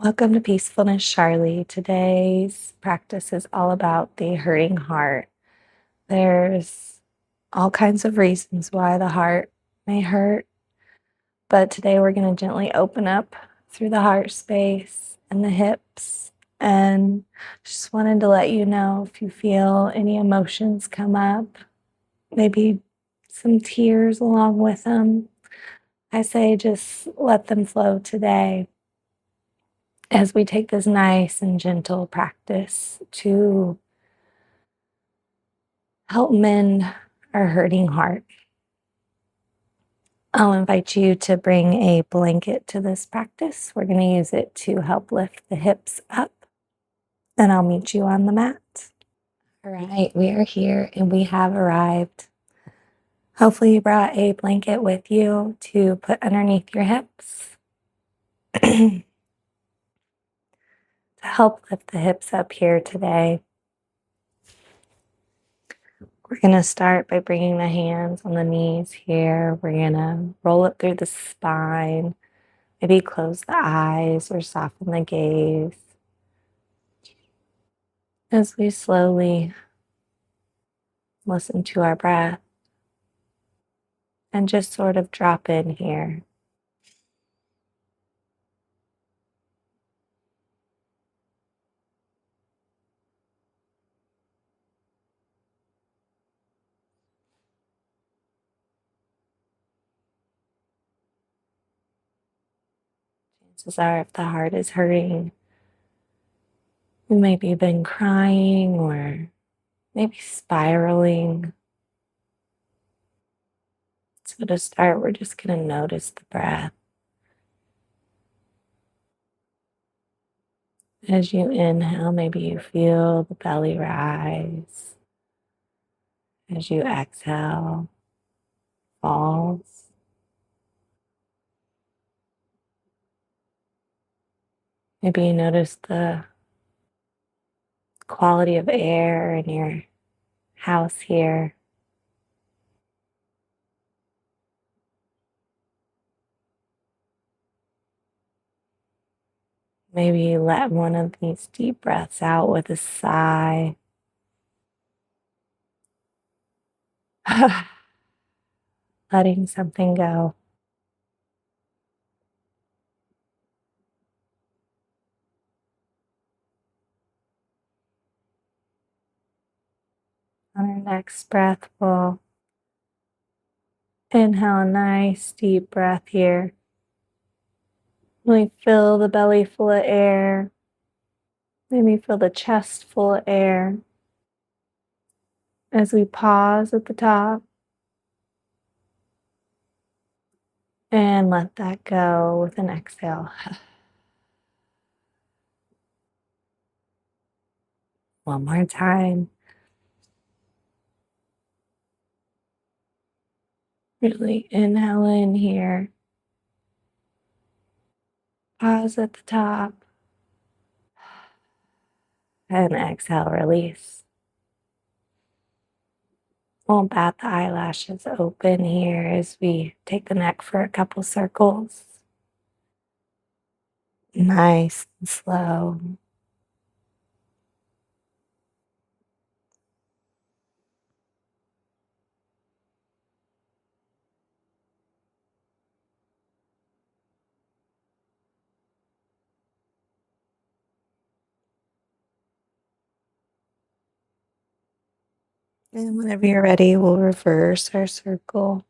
Welcome to Peacefulness, Sharlee. Today's practice is all about the hurting heart. There's all kinds of reasons why the heart may hurt, but today we're going to gently open up through the heart space and the hips. And just wanted to let you know if you feel any emotions come up, maybe some tears along with them. I say just let them flow today, as we take this nice and gentle practice to help mend our hurting heart. I'll invite you to bring a blanket to this practice. We're going to use it to help lift the hips up, and I'll meet you on the mat. All right, we are here and we have arrived. Hopefully you brought a blanket with you to put underneath your hips to help lift the hips up here today. We're going to start by bringing the hands on the knees here. We're going to roll up through the spine, maybe close the eyes or soften the gaze as we slowly listen to our breath and just sort of drop in here. Chances are, if the heart is hurting, you maybe been crying or maybe spiraling. So to start, we're just going to notice the breath. As you inhale, maybe you feel the belly rise. As you exhale, falls. Maybe you notice the quality of air in your house here. Maybe you let one of these deep breaths out with a sigh. Letting something go. On our next breath, we'll inhale a nice deep breath here. Really fill the belly full of air. Maybe feel the chest full of air. As we pause at the top and let that go with an exhale. One more time. Really inhale in here. Pause at the top. And exhale, release. We'll bat the eyelashes open here as we take the neck for a couple circles. Nice and slow. And whenever you're ready, we'll reverse our circle.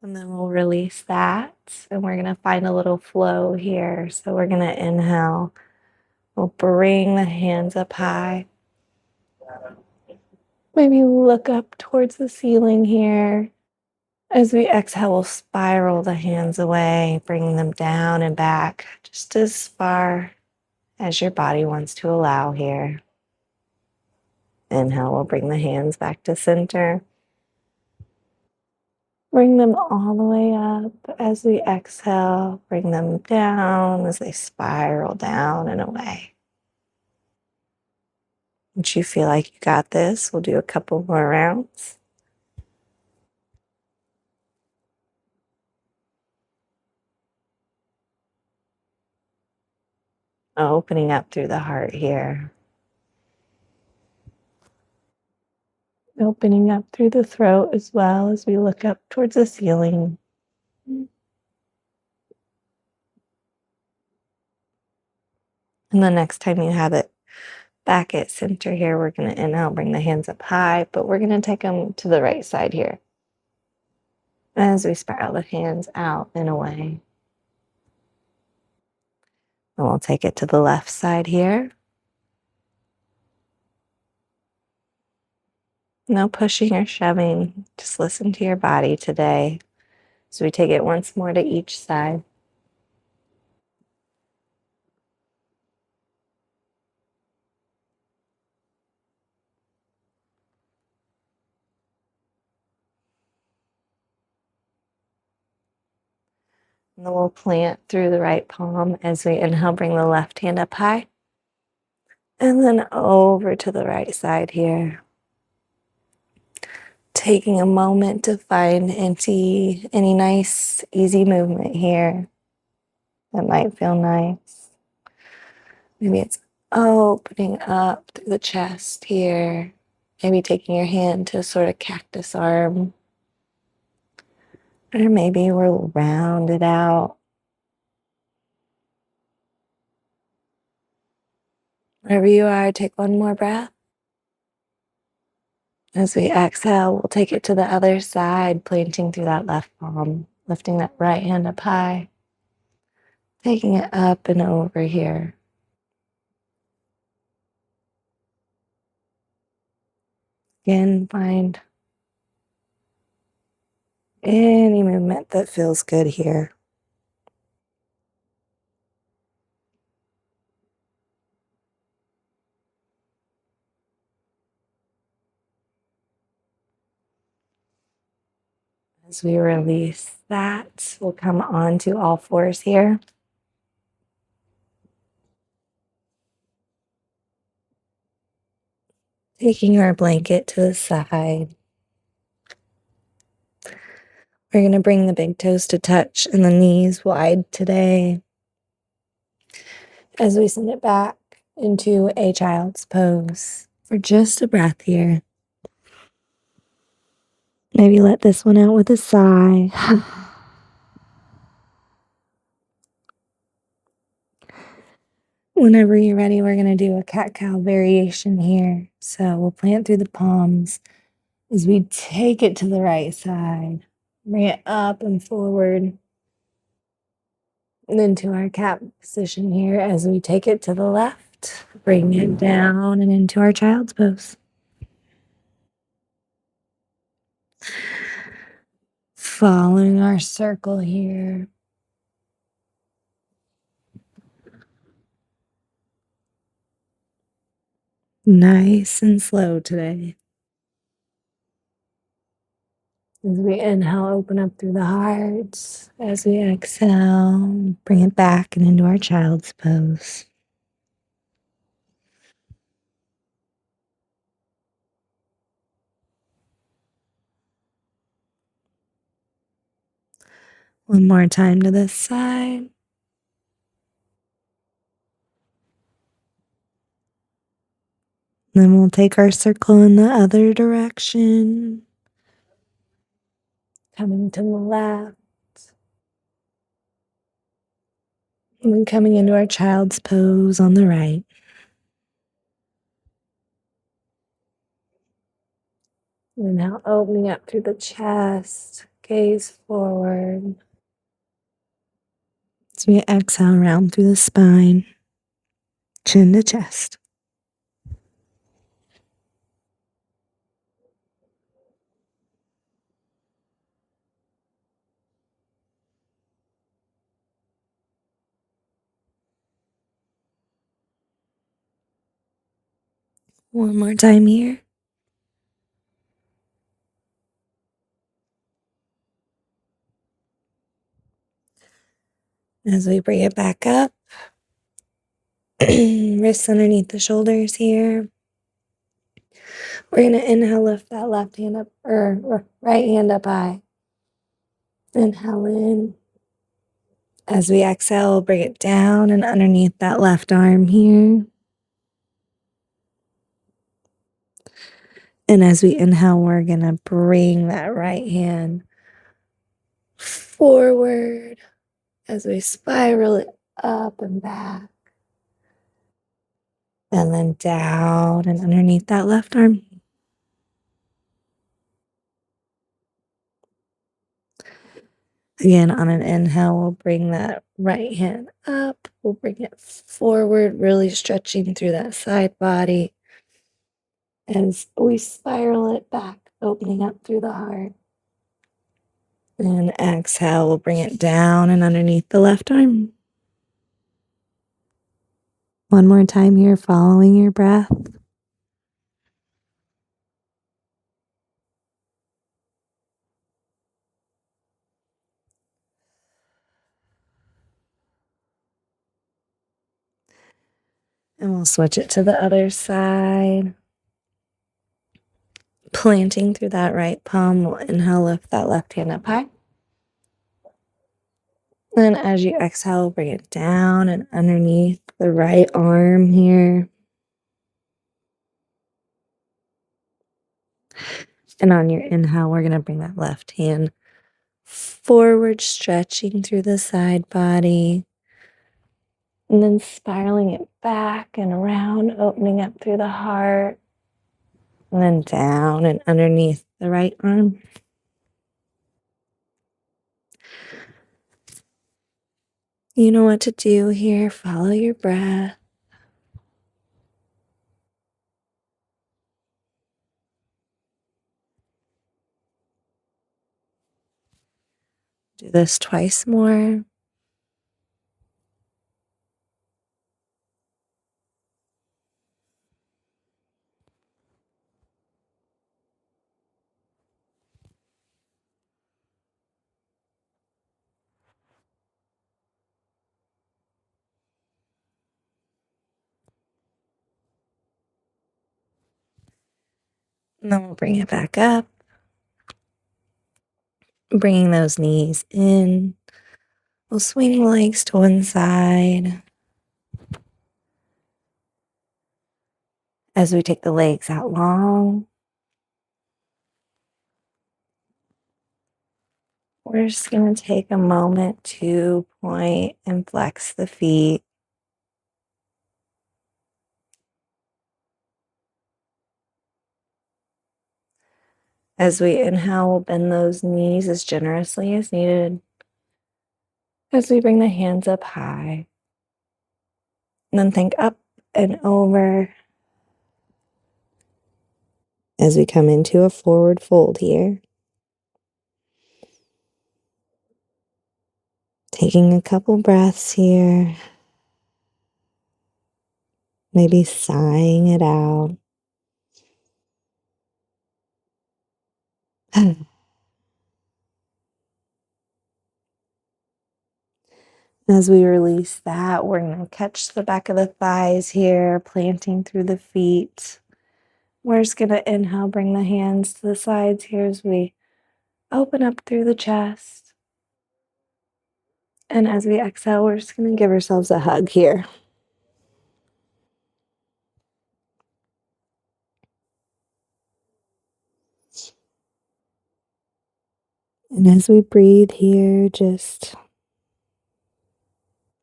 And then we'll release that. And we're going to find a little flow here. So we're going to inhale. We'll bring the hands up high. Maybe look up towards the ceiling here. As we exhale, we'll spiral the hands away, bring them down and back just as far as your body wants to allow here. Inhale, we'll bring the hands back to center. Bring them all the way up as we exhale. Bring them down as they spiral down and away. Once you feel like you got this, we'll do a couple more rounds. Opening up through the heart here. Opening up through the throat as well as we look up towards the ceiling. And the next time you have it back at center here, we're going to inhale, bring the hands up high, but we're going to take them to the right side here. As we spiral the hands out and away. And we'll take it to the left side here. No pushing or shoving. Just listen to your body today. So we take it once more to each side. And then we'll plant through the right palm as we inhale, bring the left hand up high. And then over to the right side here. Taking a moment to find any nice, easy movement here that might feel nice. Maybe it's opening up through the chest here. Maybe taking your hand to sort of cactus arm. Or maybe we'll round it out. Wherever you are, take one more breath. As we exhale, we'll take it to the other side, planting through that left palm, lifting that right hand up high, taking it up and over here. Again, find any movement that feels good here. As we release that, we'll come on to all fours here. Taking our blanket to the side. We're going to bring the big toes to touch and the knees wide today. As we send it back into a child's pose for just a breath here. Maybe let this one out with a sigh. Whenever you're ready, we're going to do a cat-cow variation here. So we'll plant through the palms as we take it to the right side. Bring it up and forward. And into our cat position here as we take it to the left. Bring it down and into our child's pose. Following our circle here. Nice and slow today. As we inhale, open up through the heart. As we exhale, bring it back and into our child's pose. One more time to this side. Then we'll take our circle in the other direction. Coming to the left. And then coming into our child's pose on the right. And now opening up through the chest, gaze forward. As we exhale, round through the spine, chin to chest. One more time here. As we bring it back up, wrists underneath the shoulders here. We're going to inhale, lift that left hand up, or right hand up high. Inhale in. As we exhale, bring it down and underneath that left arm here. And as we inhale, we're going to bring that right hand forward as we spiral it up and back. And then down and underneath that left arm. Again, on an inhale, we'll bring that right hand up. We'll bring it forward, really stretching through that side body. As we spiral it back, opening up through the heart. And exhale, we'll bring it down and underneath the left arm. One more time here, following your breath. And we'll switch it to the other side. Planting through that right palm, we'll inhale, lift that left hand up high. Then as you exhale, bring it down and underneath the right arm here. And on your inhale, we're going to bring that left hand forward, stretching through the side body. And then spiraling it back and around, opening up through the heart. And then down and underneath the right arm. You know what to do here. Follow your breath. Do this twice more. And then we'll bring it back up. Bringing those knees in. We'll swing the legs to one side. As we take the legs out long, we're just going to take a moment to point and flex the feet. As we inhale, we'll bend those knees as generously as needed. As we bring the hands up high. And then think up and over. As we come into a forward fold here. Taking a couple breaths here. Maybe sighing it out. As we release that, we're going to catch the back of the thighs here, planting through the feet. We're just going to inhale, bring the hands to the sides here as we open up through the chest. And as we exhale, we're just going to give ourselves a hug here. And as we breathe here, just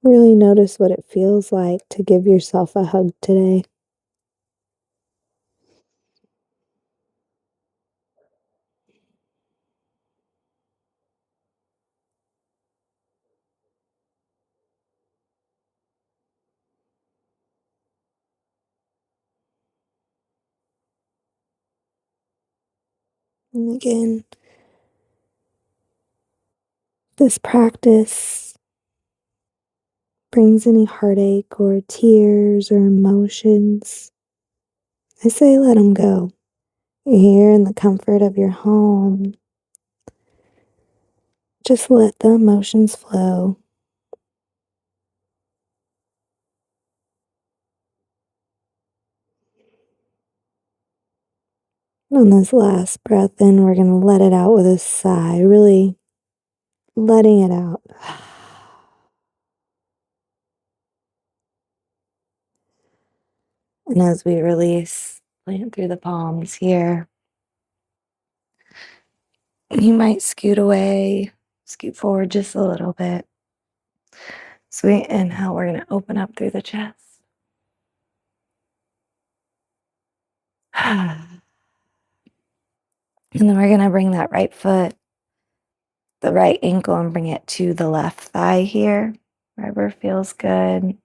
really notice what it feels like to give yourself a hug today. And again, this practice brings any heartache or tears or emotions. I say let them go. You're here in the comfort of your home. Just let the emotions flow. On this last breath in, we're going to let it out with a sigh, really letting it out. And as we release, plant through the palms here, you might scoot forward just a little bit. So we inhale, we're going to open up through the chest. And then we're going to bring that right foot, the right ankle, and bring it to the left thigh here, wherever feels good.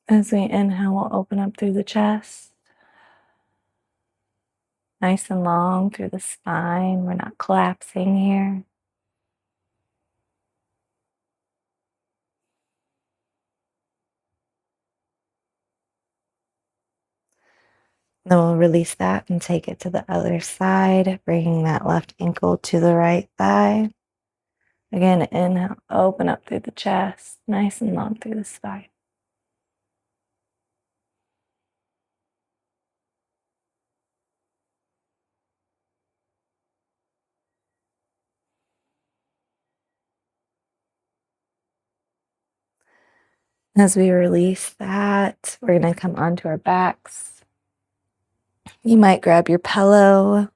As we inhale, we'll open up through the chest. Nice and long through the spine. We're not collapsing here. Then we'll release that and take it to the other side, bringing that left ankle to the right thigh. Again, inhale, open up through the chest, nice and long through the spine. As we release that, we're going to come onto our backs. You might grab your pillow,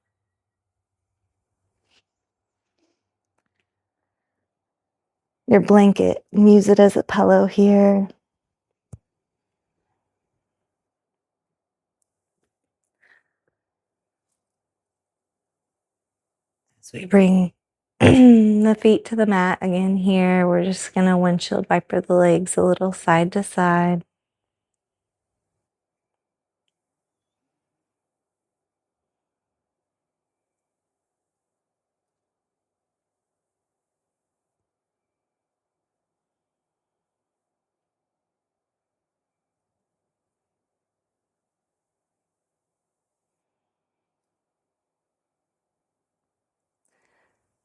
your blanket, and use it as a pillow here. As we bring the feet to the mat again here, we're just going to windshield wiper the legs a little side to side.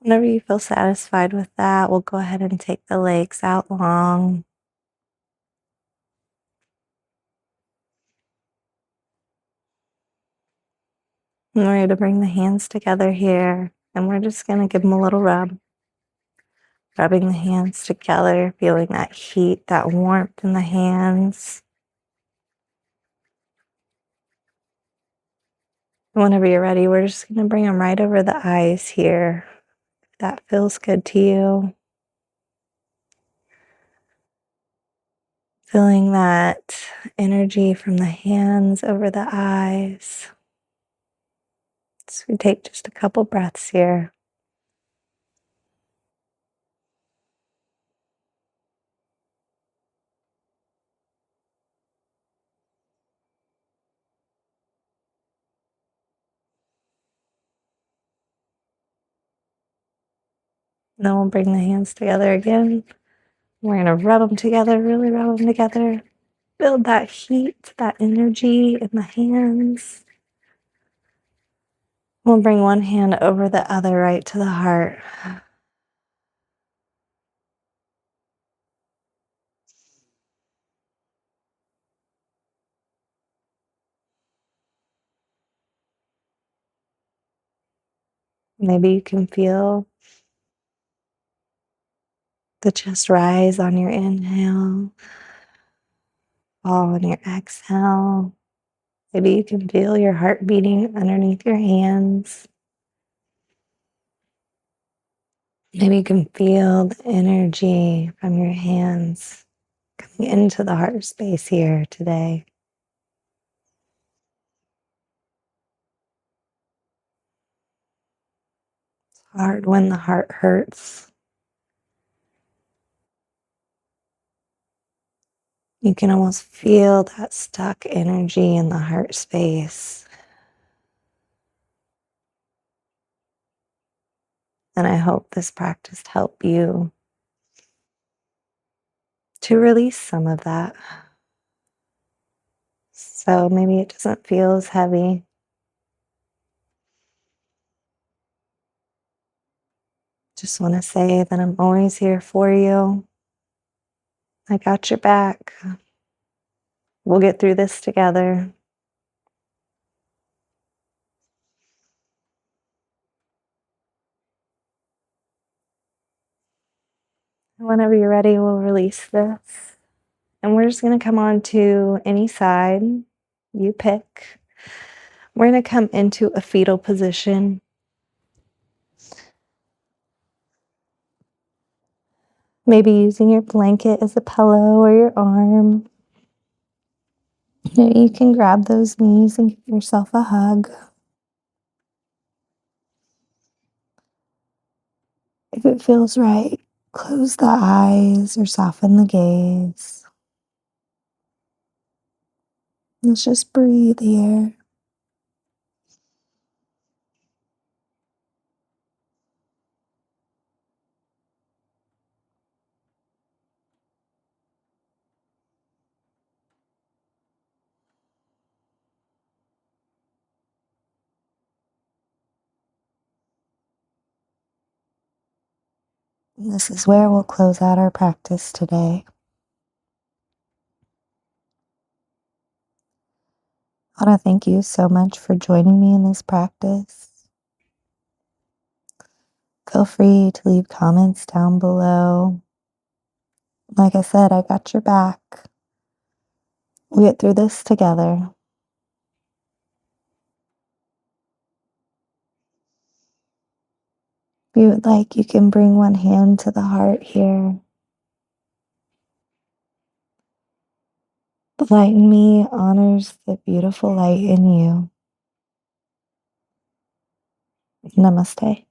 Whenever you feel satisfied with that, we'll go ahead and take the legs out long. And we're going to bring the hands together here, and we're just going to give them a little rub. Rubbing the hands together, feeling that heat, that warmth in the hands. Whenever you're ready, we're just going to bring them right over the eyes here. If that feels good to you. Feeling that energy from the hands over the eyes. So we take just a couple breaths here. And then we'll bring the hands together again. We're going to rub them together, really rub them together. Build that heat, that energy in the hands. We'll bring one hand over the other right to the heart. Maybe you can feel the chest rise on your inhale, fall on your exhale. Maybe you can feel your heart beating underneath your hands. Maybe you can feel the energy from your hands coming into the heart space here today. It's hard when the heart hurts. You can almost feel that stuck energy in the heart space. And I hope this practice helped you to release some of that. So maybe it doesn't feel as heavy. Just want to say that I'm always here for you. I got your back. We'll get through this together. Whenever you're ready, we'll release this. And we're just going to come on to any side you pick. We're going to come into a fetal position. Maybe using your blanket as a pillow or your arm. Maybe you can grab those knees and give yourself a hug. If it feels right, close the eyes or soften the gaze. Let's just breathe here. And this is where we'll close out our practice today. I want to thank you so much for joining me in this practice. Feel free to leave comments down below. Like I said, I got your back. We'll get through this together. If you would like, you can bring one hand to the heart here. The light in me honors the beautiful light in you. Namaste.